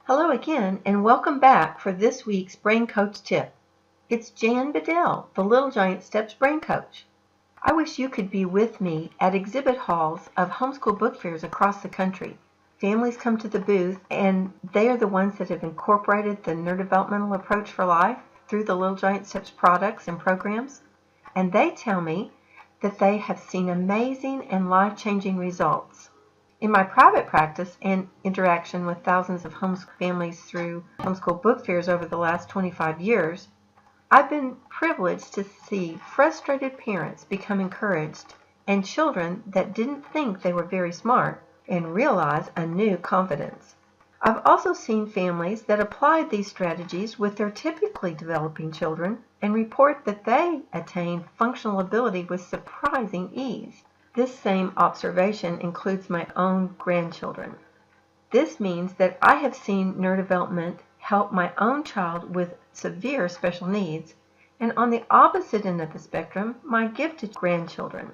Hello again, and welcome back for this week's Brain Coach tip. It's Jan Bedell, the Little Giant Steps Brain Coach. I wish you could be with me at exhibit halls of homeschool book fairs across the country. Families come to the booth, and they are the ones that have incorporated the neurodevelopmental approach for life through the Little Giant Steps products and programs. And they tell me that they have seen amazing and life-changing results. In my private practice and interaction with thousands of homeschool families through homeschool book fairs over the last 25 years, I've been privileged to see frustrated parents become encouraged and children that didn't think they were very smart and realize a new confidence. I've also seen families that applied these strategies with their typically developing children and report that they attained functional ability with surprising ease. This same observation includes my own grandchildren. This means that I have seen neurodevelopment help my own child with severe special needs, and on the opposite end of the spectrum, my gifted grandchildren.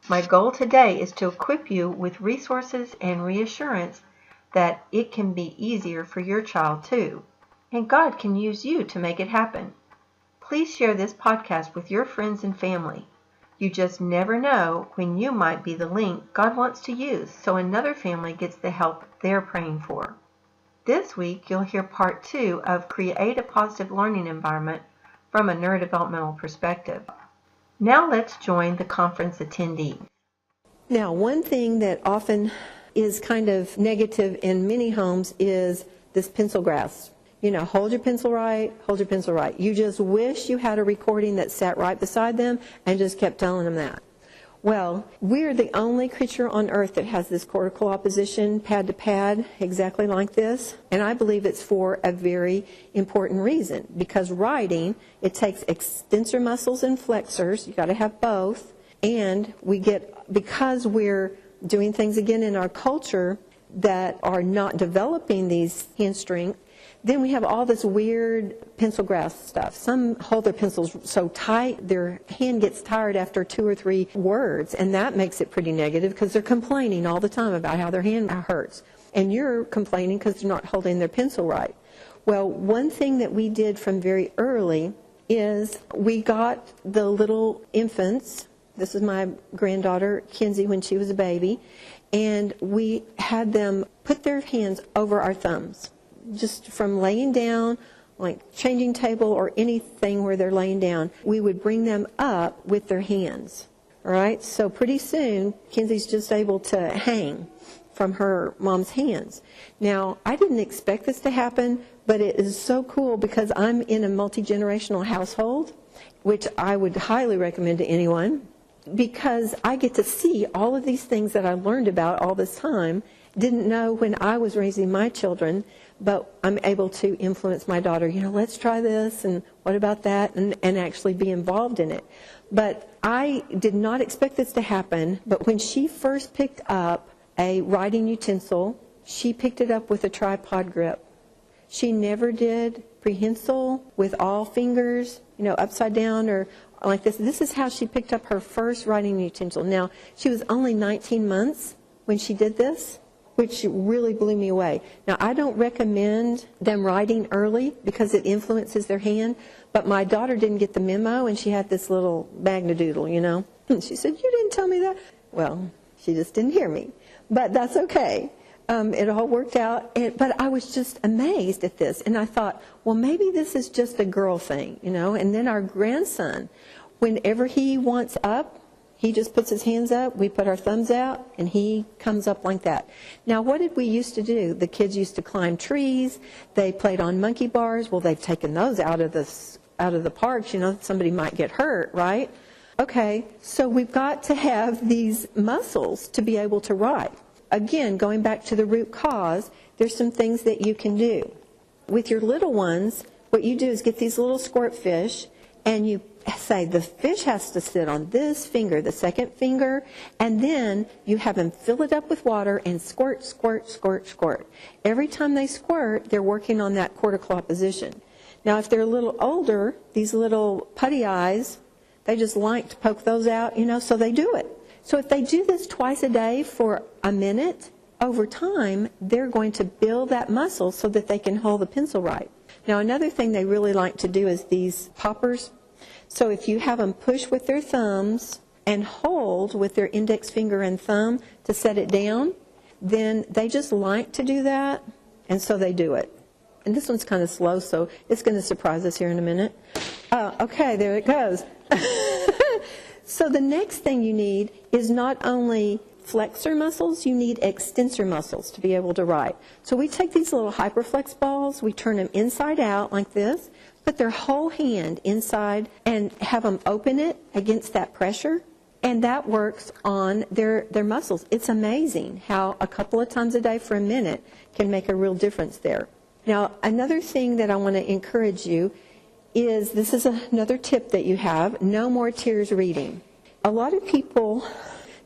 My goal today is to equip you with resources and reassurance that it can be easier for your child too, and God can use you to make it happen. Please share this podcast with your friends and family. You just never know when you might be the link God wants to use so another family gets the help they're praying for. This week, you'll hear part 2 of Create a Positive Learning Environment from a neurodevelopmental perspective. Now let's join the conference attendee. Now, one thing that often is kind of negative in many homes is this pencil grasp. You know, hold your pencil right, hold your pencil right. You just wish you had a recording that sat right beside them and just kept telling them that. Well, we're the only creature on earth that has this cortical opposition, pad to pad, exactly like this. And I believe it's for a very important reason. Because writing, it takes extensor muscles and flexors. You've got to have both. And we get, because we're doing things again in our culture that are not developing these hand strength, then we have all this weird pencil grasp stuff. Some hold their pencils so tight their hand gets tired after 2 or 3 words, and that makes it pretty negative because they're complaining all the time about how their hand hurts. And you're complaining because they're not holding their pencil right. Well, one thing that we did from very early is we got the little infants. This is my granddaughter, Kinsey, when she was a baby. And we had them put their hands over our thumbs. Just from laying down, like changing table or anything where they're laying down, we would bring them up with their hands. All right? So pretty soon, Kinsey's just able to hang from her mom's hands. Now, I didn't expect this to happen, but it is so cool because I'm in a multi-generational household, which I would highly recommend to anyone, because I get to see all of these things that I learned about all this time, didn't know when I was raising my children, but I'm able to influence my daughter, let's try this, and what about that, and actually be involved in it. But I did not expect this to happen, but when she first picked up a writing utensil, she picked it up with a tripod grip. She never did prehensile with all fingers, upside down or like this. This is how she picked up her first writing utensil. Now, she was only 19 months when she did this, which really blew me away. Now, I don't recommend them writing early because it influences their hand, but my daughter didn't get the memo, and she had this little magnadoodle, And she said, "You didn't tell me that." Well, she just didn't hear me, but that's okay. It all worked out, but I was just amazed at this, and I thought, well, maybe this is just a girl thing, And then our grandson, whenever he wants up, he just puts his hands up, we put our thumbs out, and he comes up like that. Now, what did we used to do? The kids used to climb trees. They played on monkey bars. Well, they've taken those out of the parks. Somebody might get hurt, right? Okay, so we've got to have these muscles to be able to write. Again, going back to the root cause, there's some things that you can do. With your little ones, what you do is get these little squirt fish, and you say the fish has to sit on this finger, the second finger, and then you have them fill it up with water and squirt, squirt, squirt, squirt. Every time they squirt, they're working on that cortical opposition. Now, if they're a little older, these little putty eyes, they just like to poke those out, so they do it. So if they do this twice a day for a minute, over time, they're going to build that muscle so that they can hold the pencil right. Now, another thing they really like to do is these poppers. So if you have them push with their thumbs and hold with their index finger and thumb to set it down, then they just like to do that, and so they do it. And this one's kind of slow, so it's going to surprise us here in a minute. Okay, there it goes. So the next thing you need is not only flexor muscles, you need extensor muscles to be able to write. So we take these little hyperflex balls, we turn them inside out like this, put their whole hand inside and have them open it against that pressure, and that works on their muscles. It's amazing how a couple of times a day for a minute can make a real difference there. Now, another thing that I want to encourage you is, this is another tip that you have, no more tears reading. A lot of people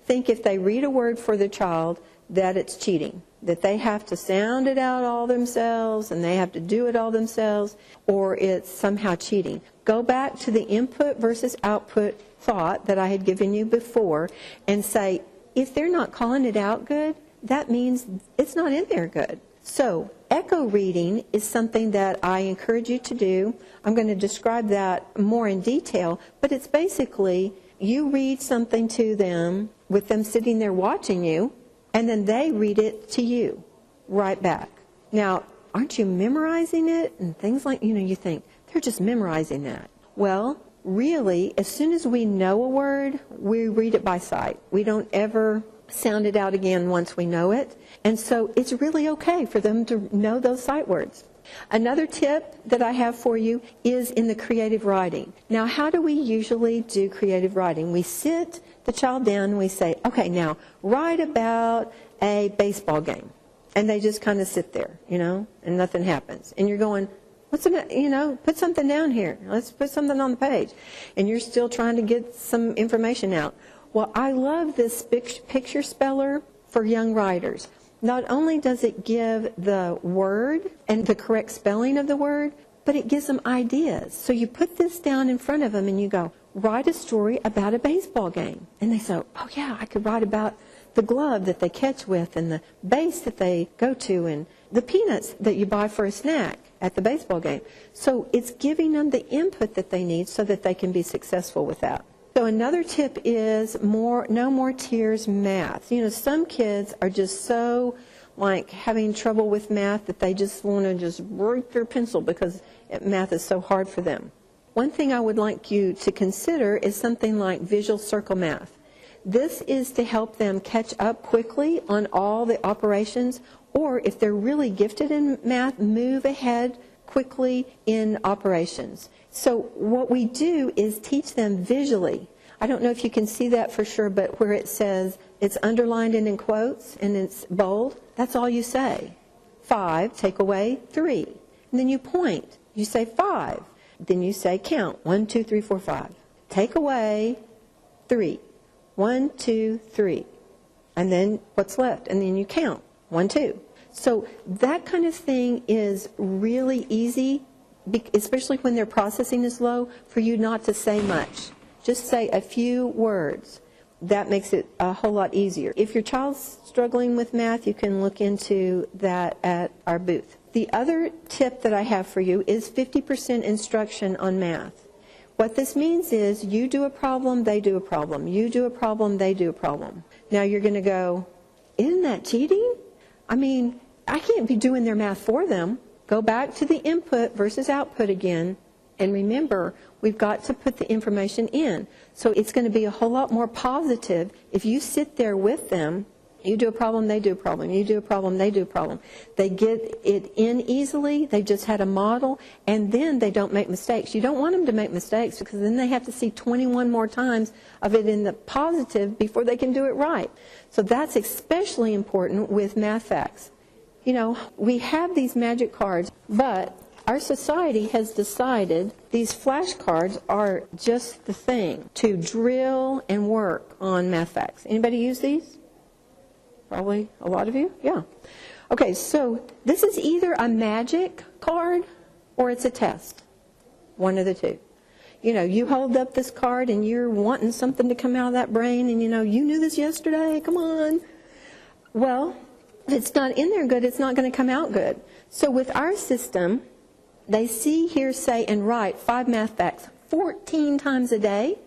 think if they read a word for the child that it's cheating, that they have to sound it out all themselves and they have to do it all themselves, or it's somehow cheating. Go back to the input versus output thought that I had given you before and say, if they're not calling it out good, that means it's not in there good. So echo reading is something that I encourage you to do. I'm going to describe that more in detail, but it's basically you read something to them with them sitting there watching you, and then they read it to you right back. Now, aren't you memorizing it? And things like, you think, they're just memorizing that. Well, really, as soon as we know a word, we read it by sight. We don't ever sound it out again once we know it. And so it's really okay for them to know those sight words. Another tip that I have for you is in the creative writing. Now, how do we usually do creative writing? We sit the child down and we say, okay, now write about a baseball game. And they just kind of sit there, and nothing happens. And you're going, put something down here. Let's put something on the page. And you're still trying to get some information out. Well, I love this picture speller for young writers. Not only does it give the word and the correct spelling of the word, but it gives them ideas. So you put this down in front of them and you go, write a story about a baseball game. And they say, oh yeah, I could write about the glove that they catch with and the base that they go to and the peanuts that you buy for a snack at the baseball game. So it's giving them the input that they need so that they can be successful with that. So another tip is no more tears math. Some kids are just so having trouble with math that they just want to just break their pencil because math is so hard for them. One thing I would like you to consider is something like visual circle math. This is to help them catch up quickly on all the operations, or if they're really gifted in math, move ahead quickly in operations. So what we do is teach them visually. I don't know if you can see that for sure, but where it says it's underlined and in quotes and it's bold, that's all you say. 5, take away 3. And then you point. You say 5. Then you say count. 1, 2, 3, 4, 5. Take away 3. 1, 2, 3. And then what's left? And then you count. 1, 2. So that kind of thing is really easy, especially when their processing is low, for you not to say much. Just say a few words. That makes it a whole lot easier. If your child's struggling with math, you can look into that at our booth. The other tip that I have for you is 50% instruction on math. What this means is you do a problem, they do a problem. You do a problem, they do a problem. Now you're going to go, isn't that cheating? I can't be doing their math for them. Go back to the input versus output again. And remember, we've got to put the information in. So it's going to be a whole lot more positive if you sit there with them. You do a problem, they do a problem. You do a problem, they do a problem. They get it in easily. They just had a model. And then they don't make mistakes. You don't want them to make mistakes because then they have to see 21 more times of it in the positive before they can do it right. So that's especially important with math facts. We have these magic cards, but our society has decided these flashcards are just the thing to drill and work on math facts. Anybody use these? Probably a lot of you? Yeah. Okay, so this is either a magic card or it's a test. One of the two. You hold up this card and you're wanting something to come out of that brain and you knew this yesterday, come on. Well, If it's not in there good, it's not going to come out good. So with our system, they see, hear, say, and write 5 math facts 14 times a day.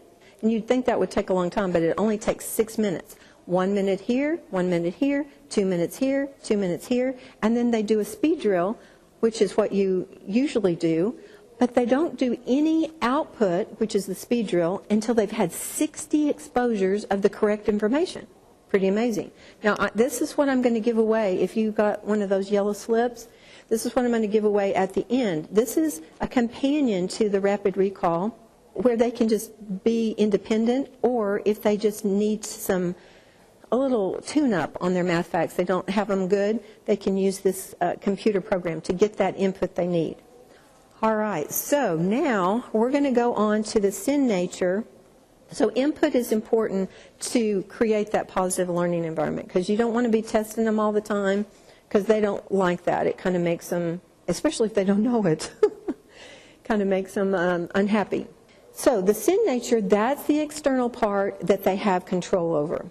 And you'd think that would take a long time, but it only takes 6 minutes. 1 minute here, 1 minute here, 2 minutes here, 2 minutes here. And then they do a speed drill, which is what you usually do. But they don't do any output, which is the speed drill, until they've had 60 exposures of the correct information. Pretty amazing. Now, this is what I'm going to give away. If you got one of those yellow slips, this is what I'm going to give away at the end. This is a companion to the rapid recall where they can just be independent, or if they just need a little tune-up on their math facts, they don't have them good, they can use this computer program to get that input they need. All right, so now we're going to go on to the sin nature. So input is important to create that positive learning environment, because you don't want to be testing them all the time, because they don't like that. It kind of makes them, especially if they don't know it, kind of makes them unhappy. So the sin nature, that's the external part that they have control over.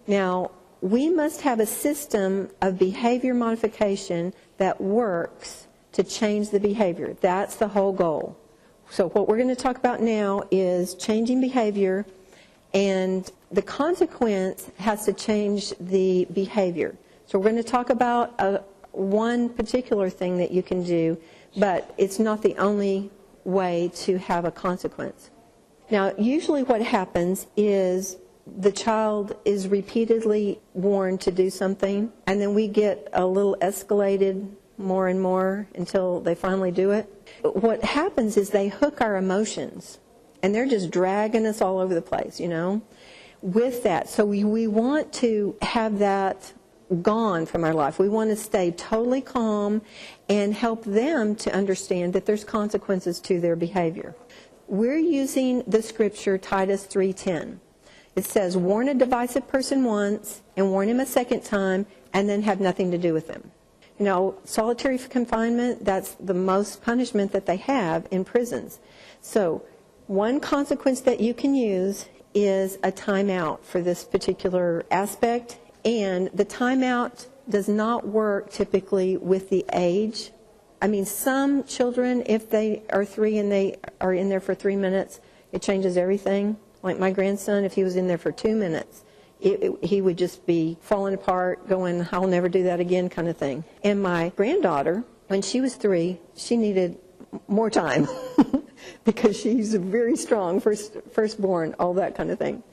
Now, we must have a system of behavior modification that works to change the behavior. That's the whole goal. So what we're going to talk about now is changing behavior, and the consequence has to change the behavior. So we're going to talk about one particular thing that you can do, but it's not the only way to have a consequence. Now, usually what happens is the child is repeatedly warned to do something, and then we get a little escalated more and more until they finally do it. What happens is they hook our emotions, and they're just dragging us all over the place, with that. So we want to have that gone from our life. We want to stay totally calm and help them to understand that there's consequences to their behavior. We're using the scripture Titus 3:10. It says, warn a divisive person once and warn him a second time, and then have nothing to do with him. Solitary confinement, that's the most punishment that they have in prisons. So one consequence that you can use is a timeout for this particular aspect, and the timeout does not work typically with the age. Some children, if they are 3 and they are in there for 3 minutes, it changes everything. Like my grandson, if he was in there for 2 minutes, he would just be falling apart, going, I'll never do that again kind of thing. And my granddaughter, when she was 3, she needed more time because she's very strong, firstborn, all that kind of thing.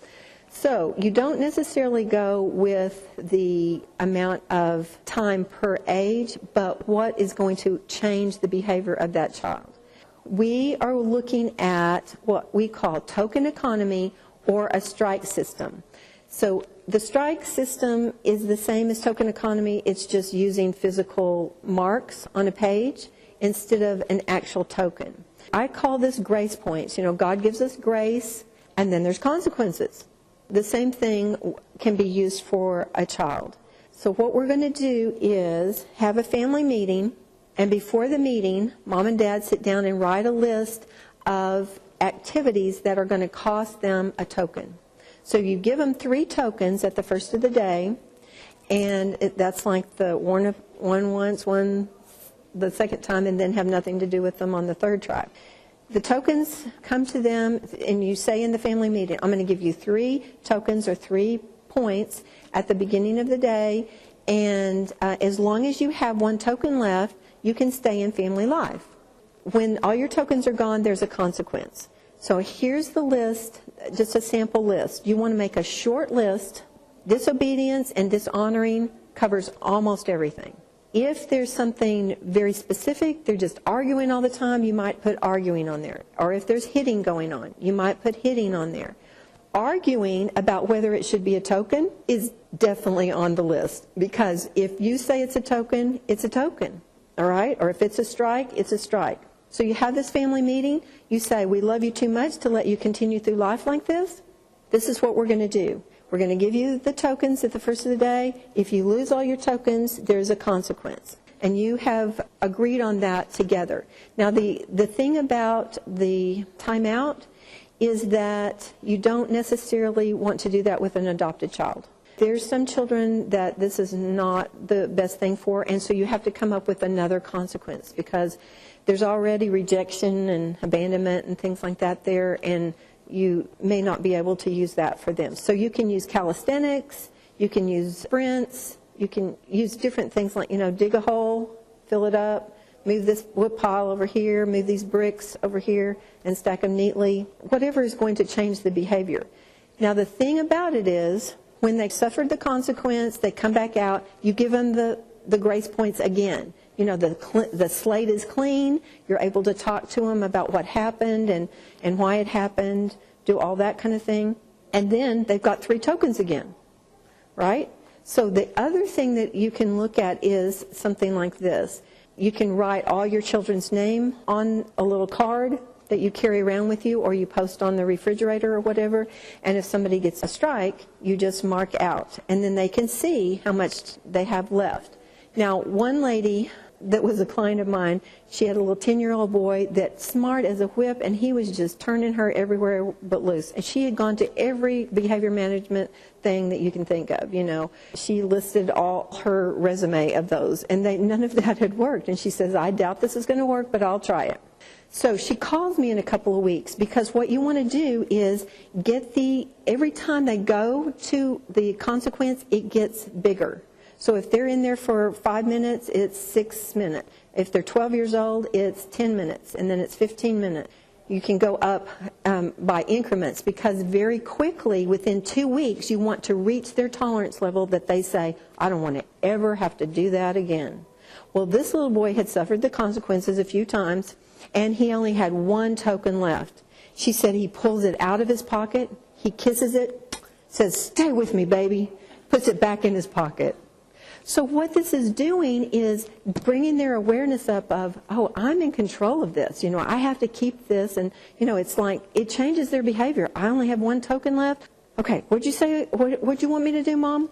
So you don't necessarily go with the amount of time per age, but what is going to change the behavior of that child. We are looking at what we call token economy or a strike system. So the strike system is the same as token economy. It's just using physical marks on a page instead of an actual token. I call this grace points. God gives us grace, and then there's consequences. The same thing can be used for a child. So what we're going to do is have a family meeting, and before the meeting, mom and dad sit down and write a list of activities that are going to cost them a token. So you give them 3 tokens at the first of the day, and that's like the one once, one the second time, and then have nothing to do with them on the third try. The tokens come to them, and you say in the family meeting, I'm going to give you 3 tokens or 3 points at the beginning of the day, and as long as you have 1 token left, you can stay in family life. When all your tokens are gone, there's a consequence. So here's the list, just a sample list. You want to make a short list. Disobedience and dishonoring covers almost everything. If there's something very specific, they're just arguing all the time, you might put arguing on there. Or if there's hitting going on, you might put hitting on there. Arguing about whether it should be a token is definitely on the list, because if you say it's a token, it's a token. All right? Or if it's a strike, it's a strike. So you have this family meeting, you say, we love you too much to let you continue through life like this. This is what we're going to do. We're going to give you the tokens at the first of the day. If you lose all your tokens, there's a consequence. And you have agreed on that together. Now, the thing about the timeout is that you don't necessarily want to do that with an adopted child. There's some children that this is not the best thing for, and so you have to come up with another consequence because there's already rejection and abandonment and things like that there, and you may not be able to use that for them. So you can use calisthenics, you can use sprints, you can use different things like, dig a hole, fill it up, move this wood pile over here, move these bricks over here, and stack them neatly. Whatever is going to change the behavior. Now the thing about it is, when they've suffered the consequence, they come back out, you give them the grace points again. The slate is clean, you're able to talk to them about what happened and why it happened, do all that kind of thing. And then they've got 3 tokens again, right? So the other thing that you can look at is something like this. You can write all your children's name on a little card that you carry around with you or you post on the refrigerator or whatever, and if somebody gets a strike, you just mark out, and then they can see how much they have left. Now, one lady that was a client of mine, she had a little 10-year-old boy that's smart as a whip, and he was just turning her everywhere but loose. And she had gone to every behavior management thing that you can think of, She listed all her resume of those, and none of that had worked. And she says, I doubt this is going to work, but I'll try it. So she calls me in a couple of weeks, because what you want to do is every time they go to the consequence, it gets bigger. So if they're in there for 5 minutes, it's 6 minutes. If they're 12 years old, it's 10 minutes, and then it's 15 minutes. You can go up by increments, because very quickly, within 2 weeks, you want to reach their tolerance level that they say, I don't want to ever have to do that again. Well, this little boy had suffered the consequences a few times, and he only had 1 token left. She said he pulls it out of his pocket, he kisses it, says, stay with me, baby, puts it back in his pocket. So what this is doing is bringing their awareness up of, oh, I'm in control of this. I have to keep this. And, it's like it changes their behavior. I only have 1 token left. Okay, what'd you say? What'd you want me to do, Mom?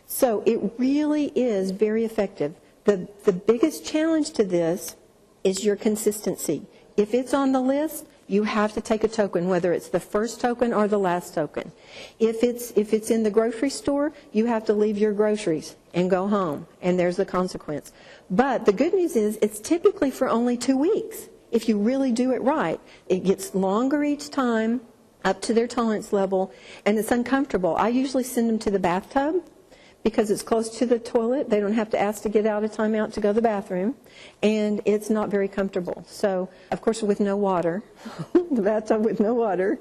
So it really is very effective. The biggest challenge to this is your consistency. If it's on the list, you have to take a token, whether it's the first token or the last token. If it's in the grocery store, you have to leave your groceries and go home, and there's the consequence. But the good news is it's typically for only 2 weeks. If you really do it right, it gets longer each time, up to their tolerance level, and it's uncomfortable. I usually send them to the bathtub because it's close to the toilet. They don't have to ask to get out of timeout to go to the bathroom, and it's not very comfortable. So, of course, with no water, the bathtub with no water,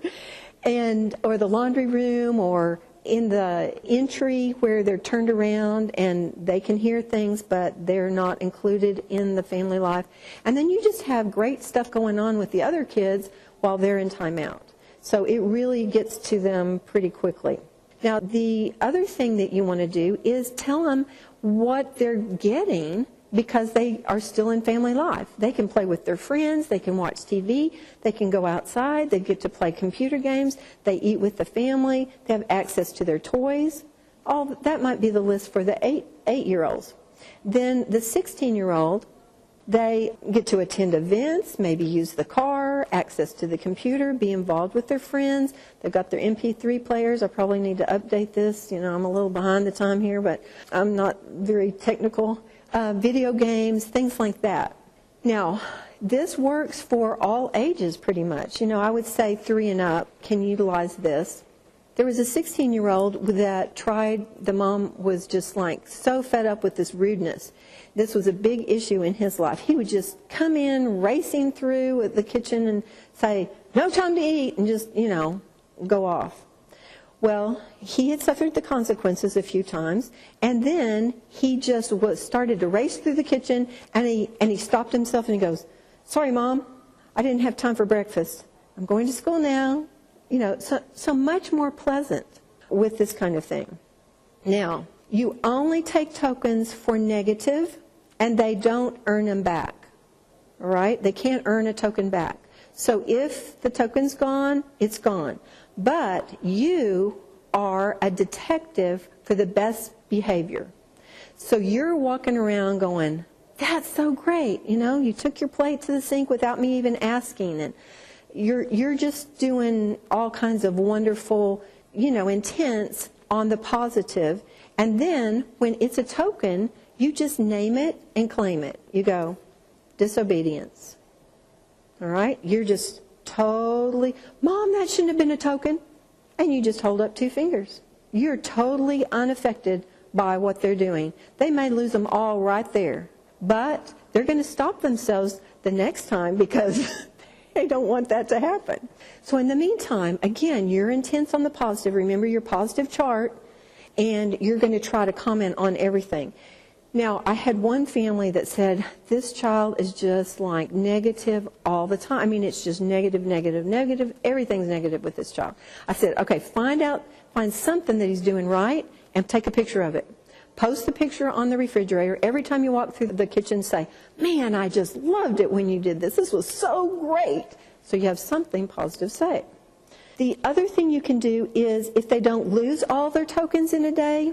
or the laundry room, or in the entry where they're turned around and they can hear things, but they're not included in the family life. And then you just have great stuff going on with the other kids while they're in timeout. So it really gets to them pretty quickly. Now, the other thing that you want to do is tell them what they're getting, because they are still in family life. They can play with their friends, they can watch TV, they can go outside, they get to play computer games, they eat with the family, they have access to their toys. All that might be the list for the 8-year-olds. Then the 16-year-old, they get to attend events, maybe use the car, access to the computer, be involved with their friends. They've got their MP3 players. I probably need to update this. I'm a little behind the time here, but I'm not very technical. Video games, things like that. Now, this works for all ages pretty much. I would say 3 and up can utilize this. There was a 16-year-old that tried, the mom was just like so fed up with this rudeness. This was a big issue in his life. He would just come in racing through the kitchen and say, no time to eat, and just, go off. Well, he had suffered the consequences a few times, and then he just started to race through the kitchen, and he stopped himself and he goes, sorry, Mom, I didn't have time for breakfast. I'm going to school now. So much more pleasant with this kind of thing. Now, you only take tokens for negative, and they don't earn them back. All right? They can't earn a token back. So if the token's gone, it's gone. But you are a detective for the best behavior. So you're walking around going, that's so great. You took your plate to the sink without me even asking. And you're just doing all kinds of wonderful, intents on the positive. And then when it's a token, you just name it and claim it. You go, disobedience. All right? You're just totally, Mom, that shouldn't have been a token. And you just hold up 2 fingers. You're totally unaffected by what they're doing. They may lose them all right there, but they're going to stop themselves the next time because they don't want that to happen. So in the meantime, again, you're intense on the positive. Remember your positive chart, and you're going to try to comment on everything. Now, I had one family that said, this child is just like negative all the time. I mean, it's just negative, negative, negative. Everything's negative with this child. I said, okay, find something that he's doing right and take a picture of it. Post the picture on the refrigerator. Every time you walk through the kitchen, say, man, I just loved it when you did this. This was so great. So you have something positive to say. The other thing you can do is if they don't lose all their tokens in a day,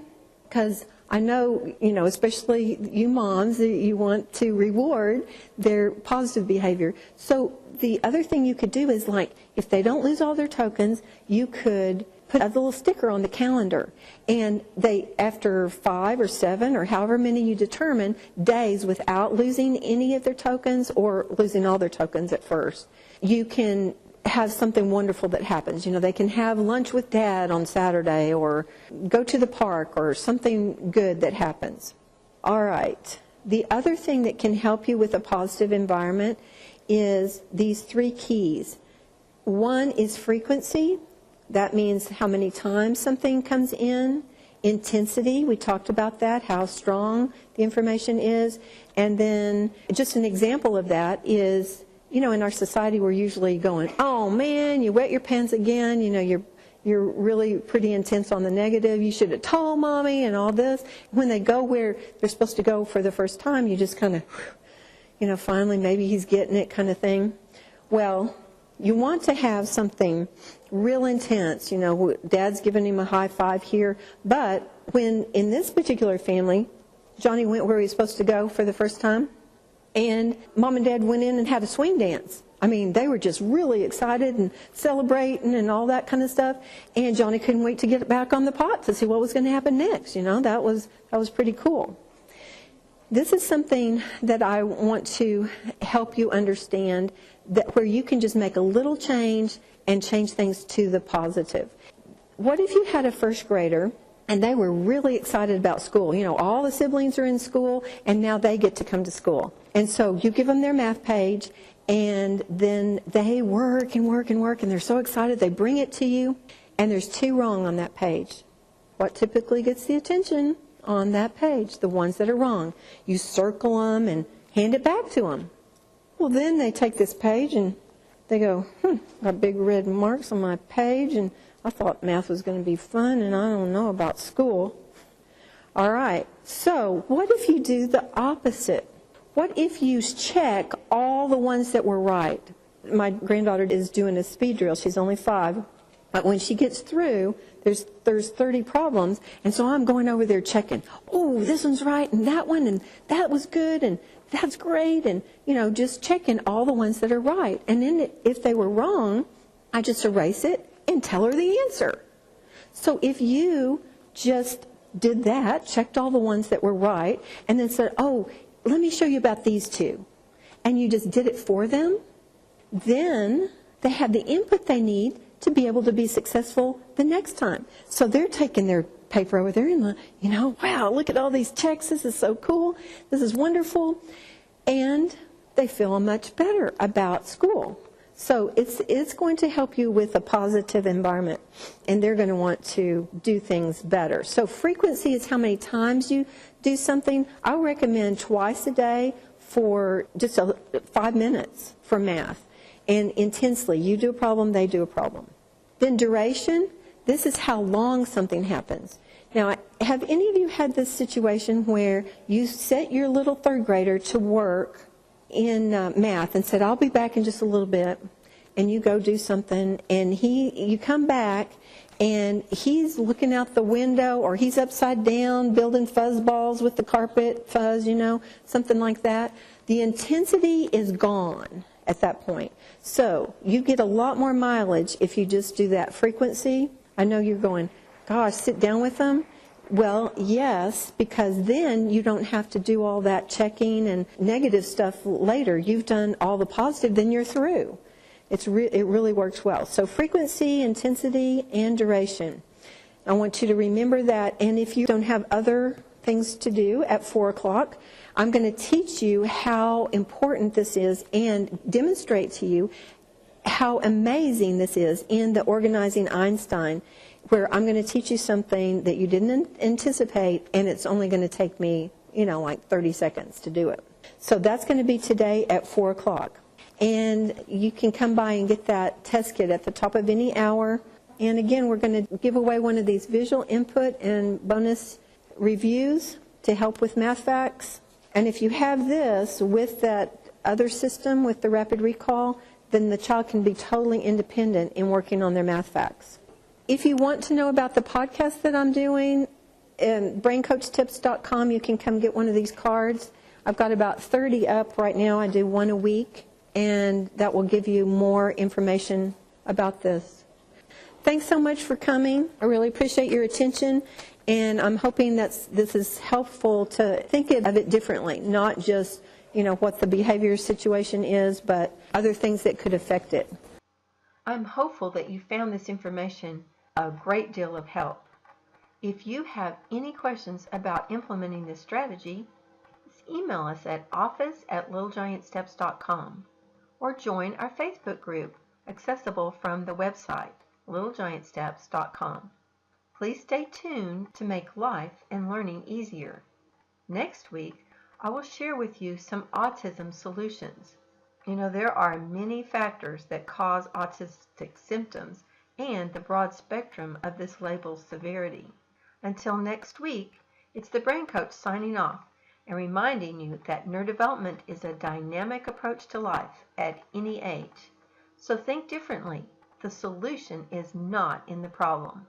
because I know, especially you moms, you want to reward their positive behavior. So the other thing you could do is, like, if they don't lose all their tokens, you could put a little sticker on the calendar. And they, after 5 or 7 or however many you determine, days without losing any of their tokens or losing all their tokens at first, you can have something wonderful that happens. They can have lunch with Dad on Saturday or go to the park or something good that happens. All right. The other thing that can help you with a positive environment is these 3 keys. One is frequency. That means how many times something comes in. Intensity, we talked about that, how strong the information is. And then just an example of that is, in our society, we're usually going, oh man, you wet your pants again, you're really pretty intense on the negative, you should have told Mommy and all this. When they go where they're supposed to go for the first time, you just kind of, finally maybe he's getting it kind of thing. Well, you want to have something real intense. Dad's giving him a high five here, but when in this particular family, Johnny went where he was supposed to go for the first time, and Mom and Dad went in and had a swing dance. I mean, they were just really excited and celebrating and all that kind of stuff. And Johnny couldn't wait to get back on the pot to see what was going to happen next. That was pretty cool. This is something that I want to help you understand, that where you can just make a little change and change things to the positive. What if you had a first grader and they were really excited about school? All the siblings are in school and now they get to come to school. And so you give them their math page and then they work and work and work and they're so excited they bring it to you and there's 2 wrong on that page. What typically gets the attention on that page? The ones that are wrong. You circle them and hand it back to them. Well, then they take this page and they go, got big red marks on my page and I thought math was going to be fun and I don't know about school. All right, so what if you do the opposite? What if you check all the ones that were right? My granddaughter is doing a speed drill. She's only 5. But when she gets through, there's 30 problems. And so I'm going over there checking. Oh, this one's right and that was good and that's great. And, just checking all the ones that are right. And then if they were wrong, I just erase it and tell her the answer. So if you just did that, checked all the ones that were right, and then said, oh, let me show you about these 2, and you just did it for them, then they have the input they need to be able to be successful the next time. So they're taking their paper over there and, wow, look at all these checks. This is so cool. This is wonderful. And they feel much better about school. So it's going to help you with a positive environment, and they're going to want to do things better. So frequency is how many times you do something. I recommend twice a day for just 5 minutes for math. And intensely, you do a problem, they do a problem. Then duration, this is how long something happens. Now, have any of you had this situation where you set your little 3rd grader to work in math and said, I'll be back in just a little bit, and you go do something, and you come back, and he's looking out the window, or he's upside down building fuzz balls with the carpet fuzz, something like that. The intensity is gone at that point. So you get a lot more mileage if you just do that frequency. I know you're going, gosh, sit down with them. Well, yes, because then you don't have to do all that checking and negative stuff later. You've done all the positive, then you're through. It really works well. So frequency, intensity, and duration. I want you to remember that, and if you don't have other things to do at 4 o'clock, I'm going to teach you how important this is and demonstrate to you how amazing this is in the Organizing Einstein, where I'm going to teach you something that you didn't anticipate, and it's only going to take me, like 30 seconds to do it. So that's going to be today at 4 o'clock. And you can come by and get that test kit at the top of any hour. And again, we're going to give away one of these visual input and bonus reviews to help with math facts. And if you have this with that other system with the rapid recall, then the child can be totally independent in working on their math facts. If you want to know about the podcast that I'm doing, braincoachtips.com, you can come get one of these cards. I've got about 30 up right now. I do one a week, and that will give you more information about this. Thanks so much for coming. I really appreciate your attention, and I'm hoping that this is helpful to think of it differently, not just what the behavior situation is, but other things that could affect it. I'm hopeful that you found this information a great deal of help. If you have any questions about implementing this strategy, email us at office@littlegiantsteps.com or join our Facebook group accessible from the website littlegiantsteps.com. Please stay tuned to make life and learning easier. Next week, I will share with you some autism solutions. There are many factors that cause autistic symptoms and the broad spectrum of this label's severity. Until next week, it's the Brain Coach signing off and reminding you that neurodevelopment is a dynamic approach to life at any age. So think differently. The solution is not in the problem.